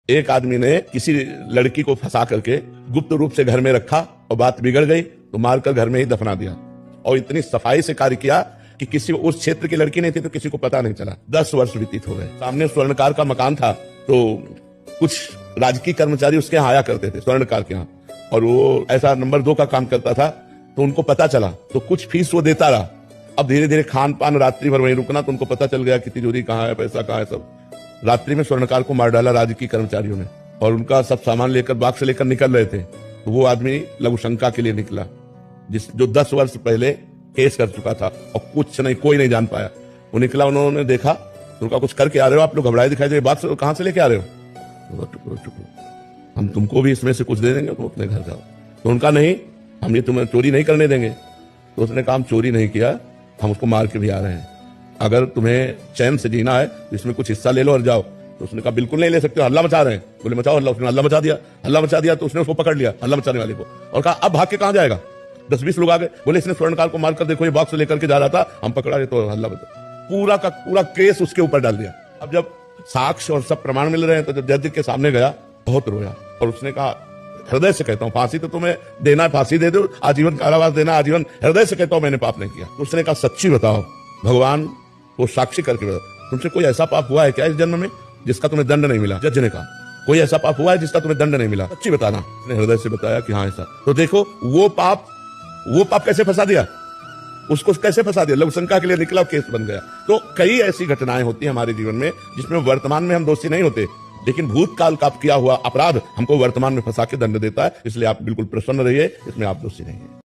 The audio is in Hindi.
एक आदमी ने किसी लड़की को फंसा करके गुप्त रूप से घर में रखा और बात बिगड़ गई तो मारकर घर में ही दफना दिया। और इतनी सफाई से कार्य किया कि किसी उस क्षेत्र की लड़की नहीं थी तो किसी को पता नहीं चला। 10 वर्ष व्यतीत हो गए। सामने स्वर्णकार का मकान था तो कुछ राजकीय कर्मचारी उसके यहाँ आया करते थे, स्वर्णकार के यहाँ, और वो ऐसा नंबर 2 का काम करता था तो उनको पता चला तो कुछ फीस वो देता रहा। अब धीरे धीरे खान पान रात्रि भर वहीं रुकना तो उनको पता चल गया कि तिजोरी कहाँ है, पैसा कहाँ है, सब। रात्रि में स्वर्णकार को मार डाला राजकीय कर्मचारियों ने और उनका सब सामान लेकर बाग से लेकर निकल रहे थे तो वो आदमी लघुशंका के लिए निकला जो 10 वर्ष पहले केस कर चुका था और कुछ नहीं, कोई नहीं जान पाया। वो निकला, उन्होंने देखा तो उनका कुछ करके आ रहे हो आप लोग, घबराए दिखाई दे, बाग से कहाँ से लेके आ रहे हो? चुप, हम तुमको भी इसमें से कुछ दे देंगे, तुम अपने घर जाओ। तो उनका नहीं, हम ये तुम्हें चोरी नहीं करने देंगे। तो उसने कहा हम चोरी नहीं किया, हम उसको मार के भी आ रहे हैं, अगर तुम्हें चैन से जीना है तो इसमें कुछ हिस्सा ले लो और जाओ। तो उसने कहा बिल्कुल नहीं ले सकते, हल्ला मचा रहे हैं। बोले मचाओ हल्ला। उसने हल्ला मचा दिया तो उसने उसको पकड़ लिया, हल्ला मचाने वाले को, और कहा अब भाग के कहां जाएगा? 10-20 लोग आ गए, बोले इसने स्वर्णकार को मारकर देखो, ये बॉक्स से लेकर के जा रहा था, हम पकड़ा गए तो हल्ला मचा। पूरा का पूरा केस उसके ऊपर डाल दिया। अब जब साक्ष्य और सब प्रमाण मिल रहे हैं तो जब जज के सामने गया बहुत रोया और उसने कहा हृदय से कहता हूं फांसी तो तुम्हें देना, फांसी दे दो, आजीवन कारावास देना, आजीवन, हृदय से कहता हूं मैंने पाप नहीं किया। तो उसने कहा सच्ची बताओ, भगवान को साक्षी करके बताओ, तुमसे कोई ऐसा पाप हुआ है क्या इस जन्म में जिसका तुम्हें दंड नहीं मिला? जज ने कहा कोई ऐसा पाप हुआ है जिसका तुम्हें दंड नहीं मिला, सच्ची बताना। उसने हृदय से बताया कि हाँ ऐसा। तो देखो वो पाप कैसे फंसा दिया, उसको कैसे फंसा दिया, लघुशंका के लिए निकला, केस बन गया। तो कई ऐसी घटनाएं होती हैं हमारे जीवन में जिसमें वर्तमान में हम दोषी नहीं होते, लेकिन भूतकाल का किया हुआ अपराध हमको वर्तमान में फंसा के दंड देता है। इसलिए आप बिल्कुल प्रसन्न रहिए, इसमें आप दोषी नहीं है।